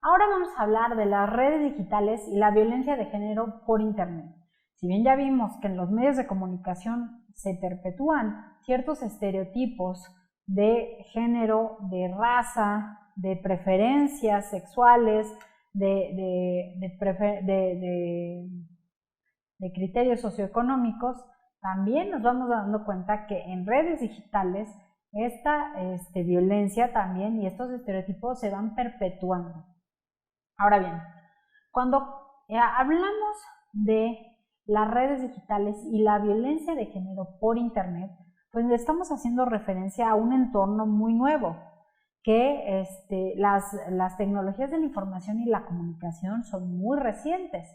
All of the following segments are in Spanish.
Ahora vamos a hablar de las redes digitales y la violencia de género por Internet. Si bien ya vimos que en los medios de comunicación se perpetúan ciertos estereotipos de género, de raza, de preferencias sexuales, de criterios socioeconómicos, también nos vamos dando cuenta que en redes digitales esta violencia también y estos estereotipos se van perpetuando. Ahora bien, cuando hablamos de las redes digitales y la violencia de género por Internet, pues le estamos haciendo referencia a un entorno muy nuevo, que las tecnologías de la información y la comunicación son muy recientes.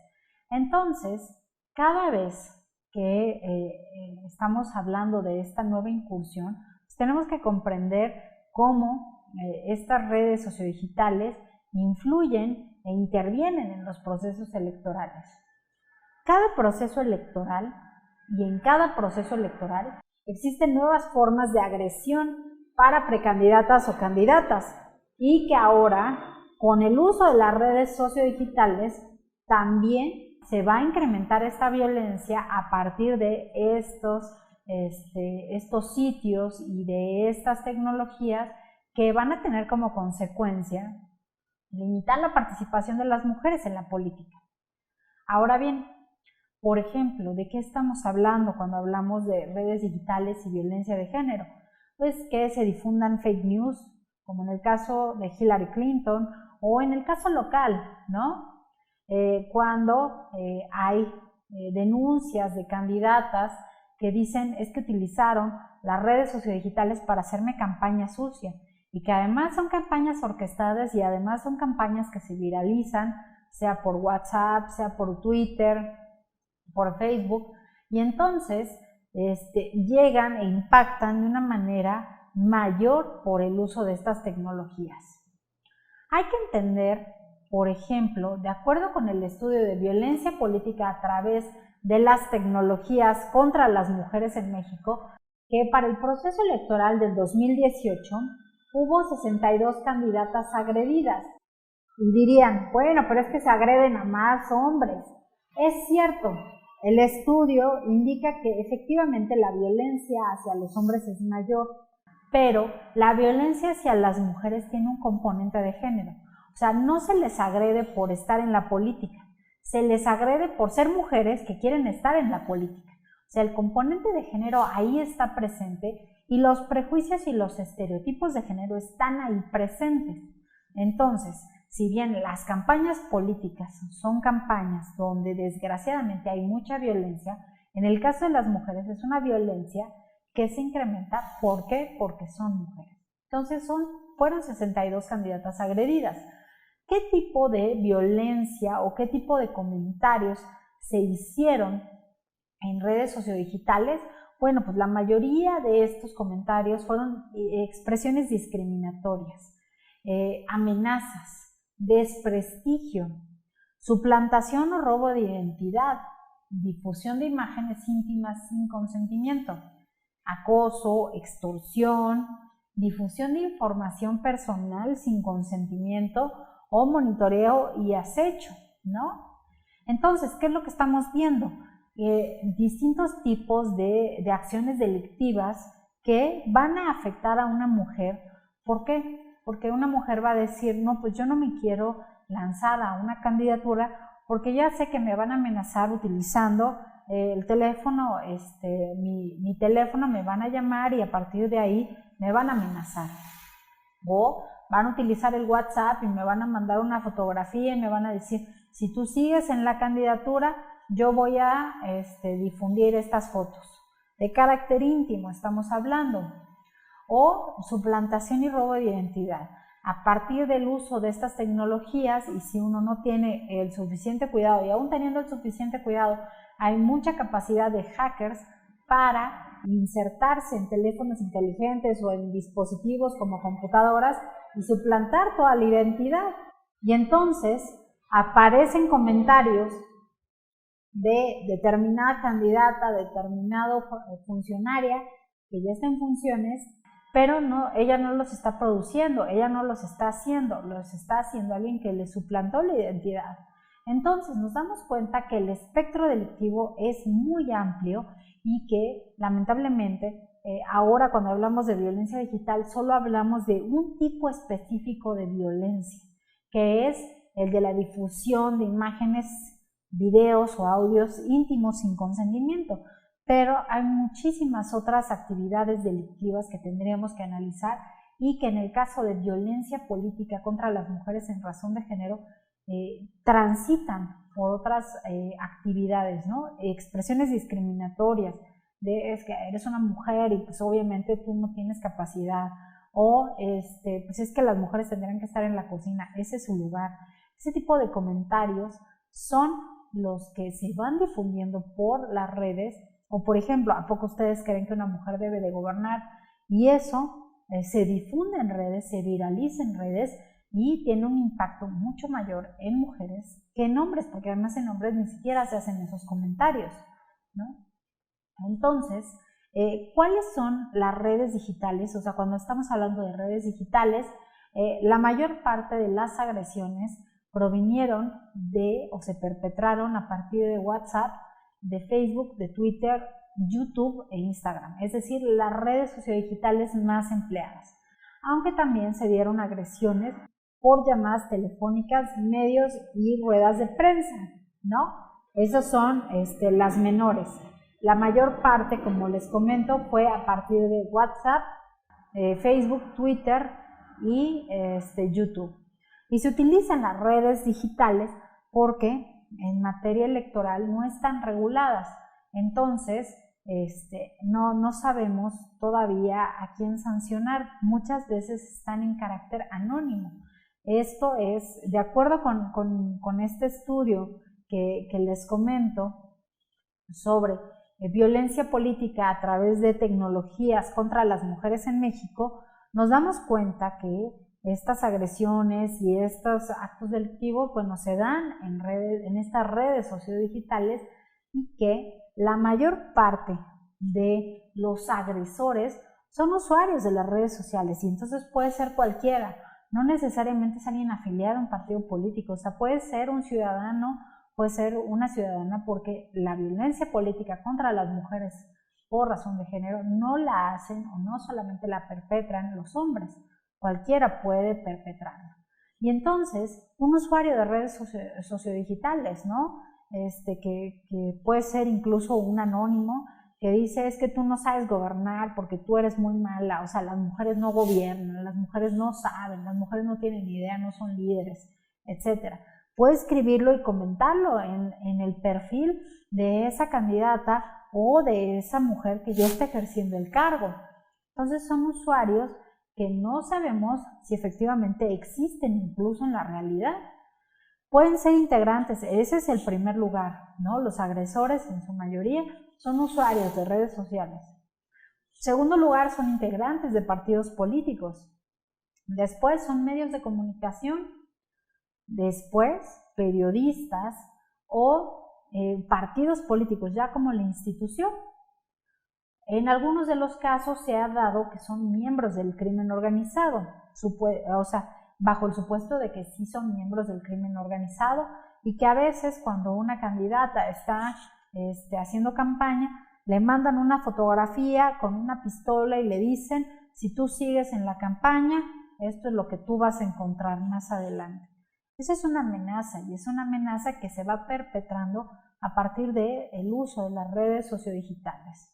Entonces, cada vez que estamos hablando de esta nueva incursión, pues tenemos que comprender cómo estas redes sociodigitales influyen e intervienen en los procesos electorales. Cada proceso electoral y en cada proceso electoral existen nuevas formas de agresión para precandidatas o candidatas y que ahora con el uso de las redes sociodigitales también se va a incrementar esta violencia a partir de estos sitios y de estas tecnologías que van a tener como consecuencia limitar la participación de las mujeres en la política. Ahora bien, por ejemplo, ¿de qué estamos hablando cuando hablamos de redes digitales y violencia de género? Pues que se difundan fake news, como en el caso de Hillary Clinton, o en el caso local, ¿no? Cuando hay denuncias de candidatas que dicen es que utilizaron las redes sociodigitales para hacerme campaña sucia, y que además son campañas orquestadas y además son campañas que se viralizan, sea por WhatsApp, sea por Twitter, por Facebook, y entonces llegan e impactan de una manera mayor por el uso de estas tecnologías. Hay que entender, por ejemplo, de acuerdo con el estudio de violencia política a través de las tecnologías contra las mujeres en México, que para el proceso electoral del 2018 hubo 62 candidatas agredidas. Y dirían, bueno, pero es que se agreden a más hombres. Es cierto, el estudio indica que efectivamente la violencia hacia los hombres es mayor, pero la violencia hacia las mujeres tiene un componente de género. O sea, no se les agrede por estar en la política, se les agrede por ser mujeres que quieren estar en la política. O sea, el componente de género ahí está presente y los prejuicios y los estereotipos de género están ahí presentes. Entonces, si bien las campañas políticas son campañas donde desgraciadamente hay mucha violencia, en el caso de las mujeres es una violencia que se incrementa. ¿Por qué? Porque son mujeres. Entonces fueron 62 candidatas agredidas. ¿Qué tipo de violencia o qué tipo de comentarios se hicieron en redes sociodigitales? Bueno, pues la mayoría de estos comentarios fueron expresiones discriminatorias, amenazas, desprestigio, suplantación o robo de identidad, difusión de imágenes íntimas sin consentimiento, acoso, extorsión, difusión de información personal sin consentimiento o monitoreo y acecho, ¿no? Entonces, ¿qué es lo que estamos viendo? Distintos tipos de acciones delictivas que van a afectar a una mujer. ¿Por qué? Porque una mujer va a decir, no, pues yo no me quiero lanzar a una candidatura porque ya sé que me van a amenazar utilizando el teléfono, mi teléfono, me van a llamar y a partir de ahí me van a amenazar. O van a utilizar el WhatsApp y me van a mandar una fotografía y me van a decir, si tú sigues en la candidatura, yo voy a difundir estas fotos. De carácter íntimo estamos hablando. O suplantación y robo de identidad. A partir del uso de estas tecnologías, y si uno no tiene el suficiente cuidado, y aún teniendo el suficiente cuidado, hay mucha capacidad de hackers para insertarse en teléfonos inteligentes o en dispositivos como computadoras y suplantar toda la identidad. Y entonces aparecen comentarios de determinada candidata, determinado funcionaria que ya está en funciones, pero no, ella no los está produciendo, ella no los está haciendo alguien que le suplantó la identidad. Entonces nos damos cuenta que el espectro delictivo es muy amplio y que lamentablemente ahora cuando hablamos de violencia digital solo hablamos de un tipo específico de violencia, que es el de la difusión de imágenes, videos o audios íntimos sin consentimiento. Pero hay muchísimas otras actividades delictivas que tendríamos que analizar y que en el caso de violencia política contra las mujeres en razón de género transitan por otras actividades, ¿no? Expresiones discriminatorias de es que eres una mujer y pues obviamente tú no tienes capacidad, o pues es que las mujeres tendrían que estar en la cocina, ese es su lugar. Ese tipo de comentarios son los que se van difundiendo por las redes. O por ejemplo, ¿a poco ustedes creen que una mujer debe de gobernar? Y eso se difunde en redes, se viraliza en redes y tiene un impacto mucho mayor en mujeres que en hombres, porque además en hombres ni siquiera se hacen esos comentarios, ¿no? Entonces, ¿cuáles son las redes digitales? O sea, cuando estamos hablando de redes digitales, la mayor parte de las agresiones provinieron de o se perpetraron a partir de WhatsApp, de Facebook, de Twitter, YouTube e Instagram, es decir, las redes sociodigitales más empleadas. Aunque también se dieron agresiones por llamadas telefónicas, medios y ruedas de prensa, ¿no? Esas son las menores. La mayor parte, como les comento, fue a partir de WhatsApp, Facebook, Twitter y YouTube. Y se utilizan las redes digitales porque en materia electoral no están reguladas. Entonces, no sabemos todavía a quién sancionar. Muchas veces están en carácter anónimo. Esto es, de acuerdo con este estudio que les comento sobre violencia política a través de tecnologías contra las mujeres en México, nos damos cuenta que estas agresiones y estos actos delictivos, bueno, se dan en estas redes sociodigitales y que la mayor parte de los agresores son usuarios de las redes sociales y entonces puede ser cualquiera, no necesariamente es alguien afiliado a un partido político, o sea, puede ser un ciudadano, puede ser una ciudadana, porque la violencia política contra las mujeres por razón de género no la hacen o no solamente la perpetran los hombres, cualquiera puede perpetrarlo. Y entonces, un usuario de redes sociodigitales, ¿no? Que puede ser incluso un anónimo que dice es que tú no sabes gobernar porque tú eres muy mala, o sea, las mujeres no gobiernan, las mujeres no saben, las mujeres no tienen idea, no son líderes, etc. Puede escribirlo y comentarlo en el perfil de esa candidata o de esa mujer que ya está ejerciendo el cargo. Entonces son usuarios que no sabemos si efectivamente existen incluso en la realidad. Pueden ser integrantes, ese es el primer lugar, ¿no? Los agresores en su mayoría son usuarios de redes sociales. Segundo lugar, son integrantes de partidos políticos. Después son medios de comunicación. Después, periodistas o partidos políticos, ya como la institución. En algunos de los casos se ha dado que son miembros del crimen organizado, o sea, bajo el supuesto de que sí son miembros del crimen organizado y que a veces cuando una candidata está haciendo campaña, le mandan una fotografía con una pistola y le dicen, si tú sigues en la campaña, esto es lo que tú vas a encontrar más adelante. Esa es una amenaza y es una amenaza que se va perpetrando a partir del uso de las redes sociodigitales.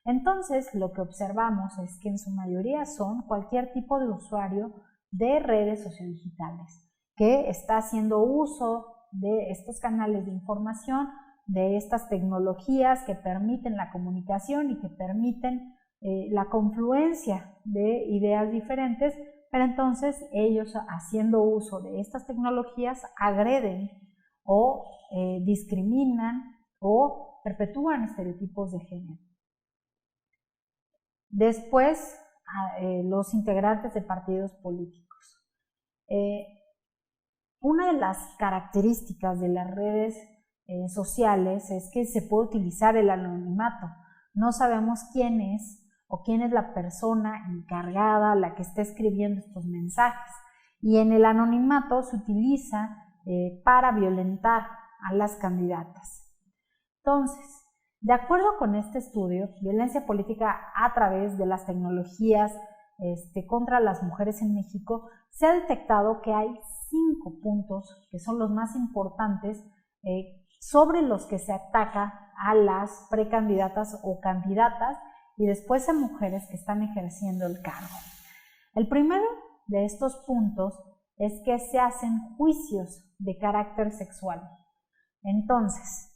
Entonces, lo que observamos es que en su mayoría son cualquier tipo de usuario de redes sociodigitales que está haciendo uso de estos canales de información, de estas tecnologías que permiten la comunicación y que permiten la confluencia de ideas diferentes, pero entonces ellos haciendo uso de estas tecnologías agreden o discriminan o perpetúan estereotipos de género. Después, los integrantes de partidos políticos. Una de las características de las redes sociales es que se puede utilizar el anonimato. No sabemos quién es o quién es la persona encargada, la que está escribiendo estos mensajes. Y en el anonimato se utiliza para violentar a las candidatas. Entonces, de acuerdo con este estudio, violencia política a través de las tecnologías contra las mujeres en México, se ha detectado que hay 5 puntos que son los más importantes sobre los que se ataca a las precandidatas o candidatas y después a mujeres que están ejerciendo el cargo. El primero de estos puntos es que se hacen juicios de carácter sexual. Entonces,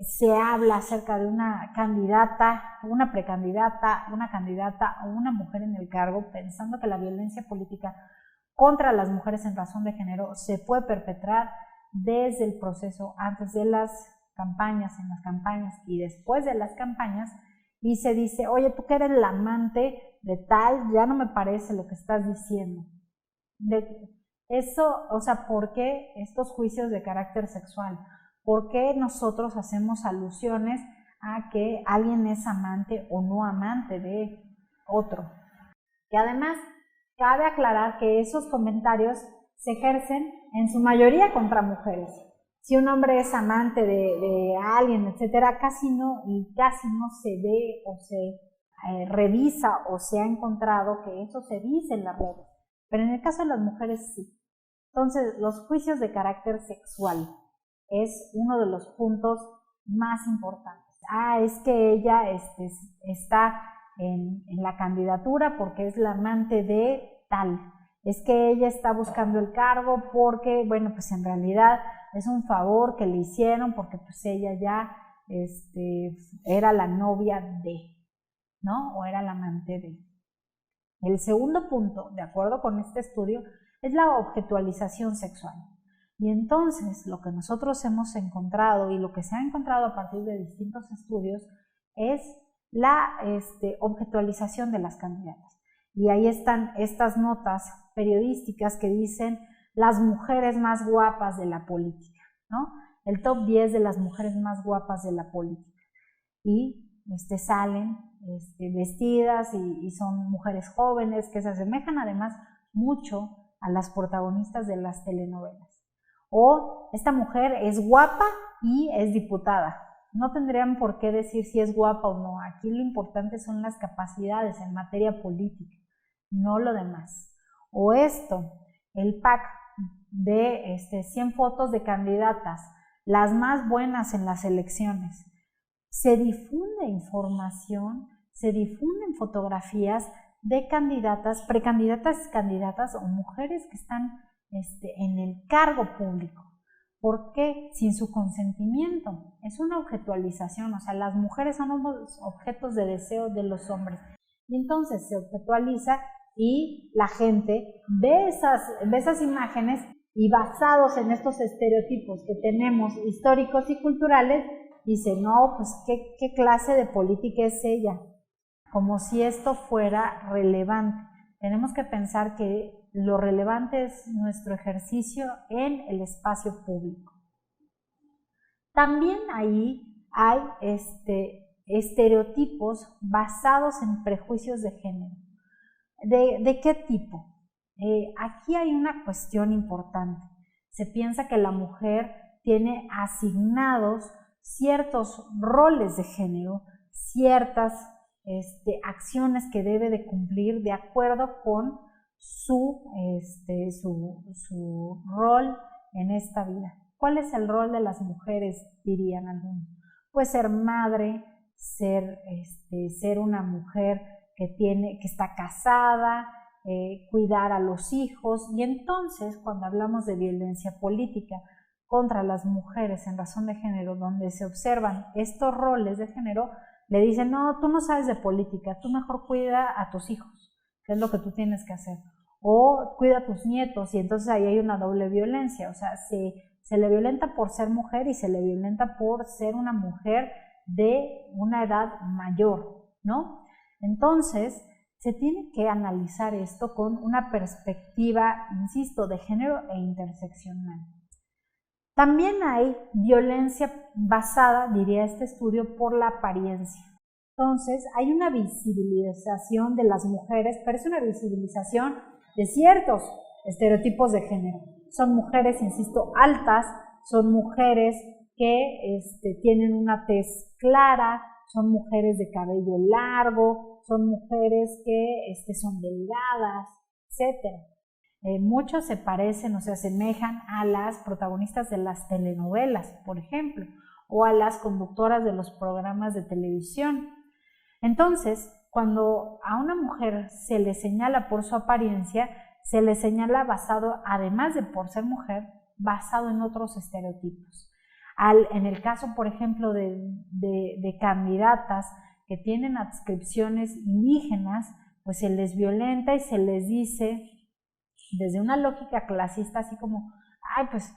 se habla acerca de una candidata, una precandidata, una candidata o una mujer en el cargo, pensando que la violencia política contra las mujeres en razón de género se puede perpetrar desde el proceso, antes de las campañas, en las campañas y después de las campañas, y se dice, oye, tú que eres la amante de tal, ya no me parece lo que estás diciendo. Eso, o sea, ¿por qué estos juicios de carácter sexual? ¿Por qué nosotros hacemos alusiones a que alguien es amante o no amante de otro? Y además, cabe aclarar que esos comentarios se ejercen en su mayoría contra mujeres. Si un hombre es amante de alguien, etcétera, casi no se ve o se revisa o se ha encontrado que eso se dice en las redes. Pero en el caso de las mujeres sí. Entonces, los juicios de carácter sexual es uno de los puntos más importantes. Es que ella está en la candidatura porque es la amante de tal. Es que ella está buscando el cargo porque, bueno, pues en realidad es un favor que le hicieron porque pues ella ya era la novia de, ¿no? O era la amante de. El segundo punto, de acuerdo con este estudio, es la objetualización sexual. Y entonces lo que nosotros hemos encontrado y lo que se ha encontrado a partir de distintos estudios es la objetualización de las candidatas. Y ahí están estas notas periodísticas que dicen las mujeres más guapas de la política, ¿no? El top 10 de las mujeres más guapas de la política. Y salen vestidas y son mujeres jóvenes que se asemejan además mucho a las protagonistas de las telenovelas. O esta mujer es guapa y es diputada. No tendrían por qué decir si es guapa o no. Aquí lo importante son las capacidades en materia política, no lo demás. O el pack de 100 fotos de candidatas, las más buenas en las elecciones. Se difunde información, se difunden fotografías de candidatas, precandidatas, candidatas o mujeres que están en el cargo público. ¿Por qué? Sin su consentimiento. Es una objetualización, o sea, las mujeres son objetos de deseo de los hombres. Y entonces se objetualiza y la gente ve esas imágenes y basados en estos estereotipos que tenemos históricos y culturales, dice, no, pues ¿qué clase de política es ella? Como si esto fuera relevante. Tenemos que pensar que lo relevante es nuestro ejercicio en el espacio público. También ahí hay estereotipos basados en prejuicios de género. ¿De qué tipo? Aquí hay una cuestión importante. Se piensa que la mujer tiene asignados ciertos roles de género, ciertas acciones que debe de cumplir de acuerdo con su rol en esta vida. ¿Cuál es el rol de las mujeres, dirían algunos? Pues ser madre, ser una mujer que está casada, cuidar a los hijos. Y entonces, cuando hablamos de violencia política contra las mujeres en razón de género, donde se observan estos roles de género, le dicen, no, tú no sabes de política, tú mejor cuida a tus hijos, que es lo que tú tienes que hacer, o cuida a tus nietos, y entonces ahí hay una doble violencia, o sea, se le violenta por ser mujer y se le violenta por ser una mujer de una edad mayor, ¿no? Entonces, se tiene que analizar esto con una perspectiva, insisto, de género e interseccional. También hay violencia basada, diría este estudio, por la apariencia. Entonces, hay una visibilización de las mujeres, pero es una visibilización de ciertos estereotipos de género. Son mujeres, insisto, altas, son mujeres que tienen una tez clara, son mujeres de cabello largo, son mujeres que son delgadas, etc. Muchos se parecen o se asemejan a las protagonistas de las telenovelas, por ejemplo, o a las conductoras de los programas de televisión. Entonces, cuando a una mujer se le señala por su apariencia, se le señala basado, además de por ser mujer, basado en otros estereotipos. En el caso, por ejemplo, de candidatas que tienen adscripciones indígenas, pues se les violenta y se les dice, desde una lógica clasista, así como, ay, pues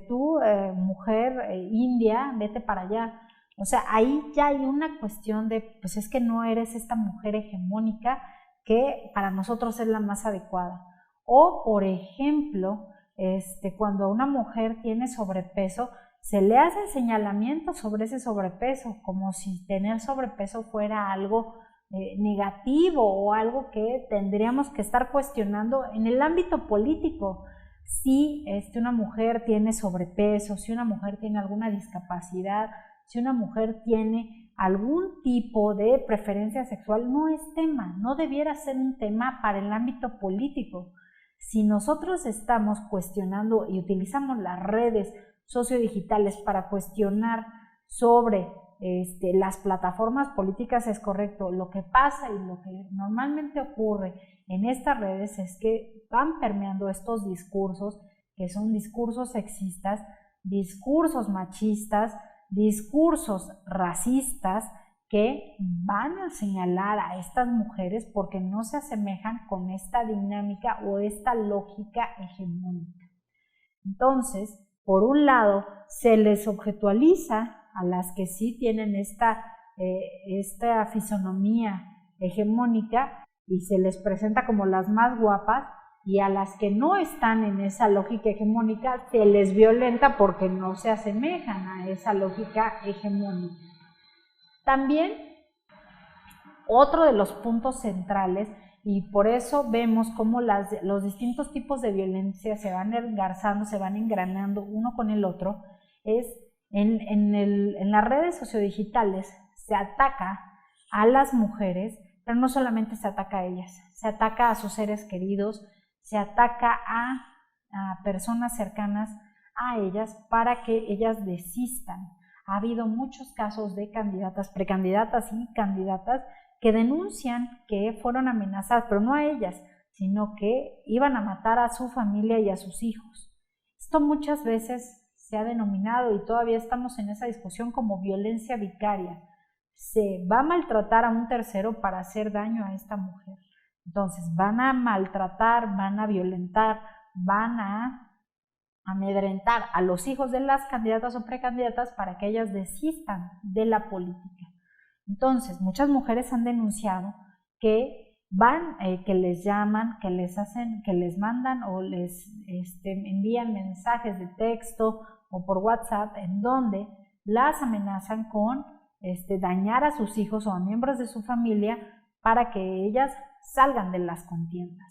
tú, mujer india, vete para allá. O sea, ahí ya hay una cuestión de, pues es que no eres esta mujer hegemónica que para nosotros es la más adecuada. O, por ejemplo, cuando una mujer tiene sobrepeso, se le hace señalamiento sobre ese sobrepeso, como si tener sobrepeso fuera algo negativo o algo que tendríamos que estar cuestionando en el ámbito político. Si una mujer tiene sobrepeso, si una mujer tiene alguna discapacidad, si una mujer tiene algún tipo de preferencia sexual, no es tema, no debiera ser un tema para el ámbito político. Si nosotros estamos cuestionando y utilizamos las redes sociodigitales para cuestionar sobre las plataformas políticas, es correcto. Lo que pasa y lo que normalmente ocurre en estas redes es que van permeando estos discursos, que son discursos sexistas, discursos machistas, discursos racistas, que van a señalar a estas mujeres porque no se asemejan con esta dinámica o esta lógica hegemónica. Entonces, por un lado, se les objetualiza a las que sí tienen esta fisonomía hegemónica y se les presenta como las más guapas, y a las que no están en esa lógica hegemónica se les violenta porque no se asemejan a esa lógica hegemónica. También otro de los puntos centrales, y por eso vemos cómo los distintos tipos de violencia se van engarzando, se van engranando uno con el otro, es en las redes sociodigitales se ataca a las mujeres, pero no solamente se ataca a ellas, se ataca a sus seres queridos, se ataca a personas cercanas a ellas para que ellas desistan. Ha habido muchos casos de candidatas, precandidatas y candidatas que denuncian que fueron amenazadas, pero no a ellas, sino que iban a matar a su familia y a sus hijos. Esto muchas veces se ha denominado, y todavía estamos en esa discusión, como violencia vicaria. Se va a maltratar a un tercero para hacer daño a esta mujer. Entonces van a maltratar, van a violentar, van a amedrentar a los hijos de las candidatas o precandidatas para que ellas desistan de la política. Entonces, muchas mujeres han denunciado que que les llaman, que les mandan o les envían mensajes de texto o por WhatsApp en donde las amenazan con dañar a sus hijos o a miembros de su familia para que ellas salgan de las contiendas.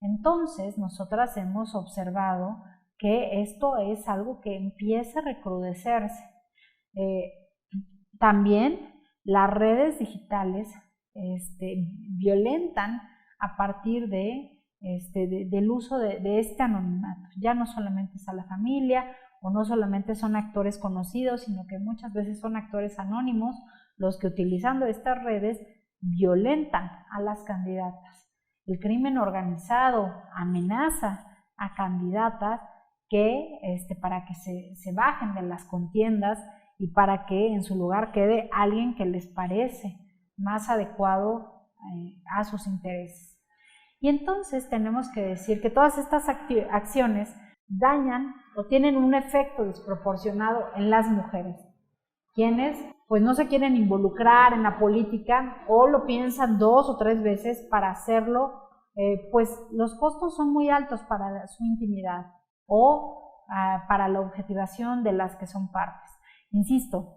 Entonces, nosotras hemos observado que esto es algo que empieza a recrudecerse. También las redes digitales violentan a partir del uso de este anonimato. Ya no solamente es a la familia o no solamente son actores conocidos, sino que muchas veces son actores anónimos los que, utilizando estas redes, violentan a las candidatas. El crimen organizado amenaza a candidatas que para que se bajen de las contiendas y para que en su lugar quede alguien que les parece más adecuado a sus intereses. Y entonces tenemos que decir que todas estas acciones dañan o tienen un efecto desproporcionado en las mujeres, quienes pues no se quieren involucrar en la política o lo piensan 2 o 3 veces para hacerlo, pues los costos son muy altos para su intimidad o para la objetivación de las que son partes. Insisto,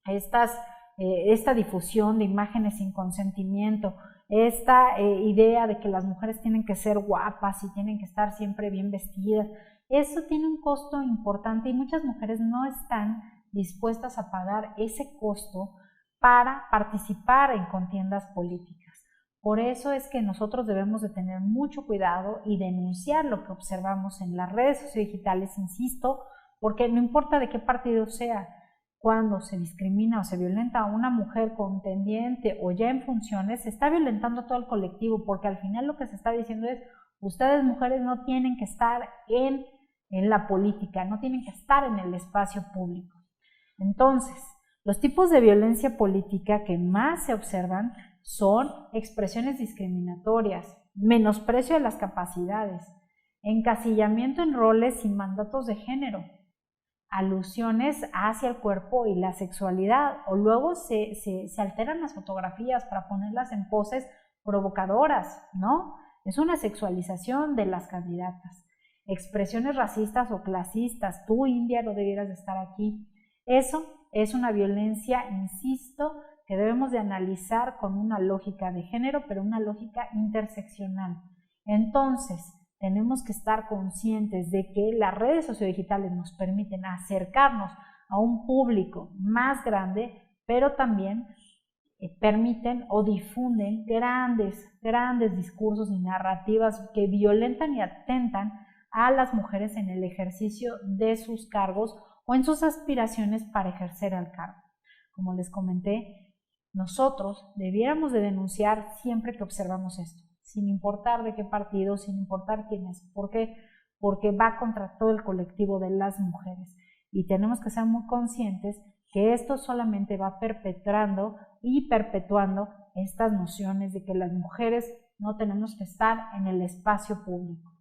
estas esta difusión de imágenes sin consentimiento, esta idea de que las mujeres tienen que ser guapas y tienen que estar siempre bien vestidas, eso tiene un costo importante y muchas mujeres no están dispuestas a pagar ese costo para participar en contiendas políticas. Por eso es que nosotros debemos de tener mucho cuidado y denunciar lo que observamos en las redes sociodigitales, insisto, porque no importa de qué partido sea, cuando se discrimina o se violenta a una mujer contendiente o ya en funciones, se está violentando todo el colectivo, porque al final lo que se está diciendo es, ustedes mujeres no tienen que estar en la política, no tienen que estar en el espacio público. Entonces, los tipos de violencia política que más se observan son expresiones discriminatorias, menosprecio de las capacidades, encasillamiento en roles y mandatos de género, alusiones hacia el cuerpo y la sexualidad, o luego se alteran las fotografías para ponerlas en poses provocadoras, ¿no? Es una sexualización de las candidatas. Expresiones racistas o clasistas, tú India no debieras de estar aquí. Eso es una violencia, insisto, que debemos de analizar con una lógica de género, pero una lógica interseccional. Entonces, tenemos que estar conscientes de que las redes sociodigitales nos permiten acercarnos a un público más grande, pero también permiten o difunden grandes discursos y narrativas que violentan y atentan a las mujeres en el ejercicio de sus cargos o en sus aspiraciones para ejercer el cargo. Como les comenté, nosotros debiéramos de denunciar siempre que observamos esto, sin importar de qué partido, sin importar quién es. ¿Por qué? Porque va contra todo el colectivo de las mujeres y tenemos que ser muy conscientes que esto solamente va perpetrando y perpetuando estas nociones de que las mujeres no tenemos que estar en el espacio público.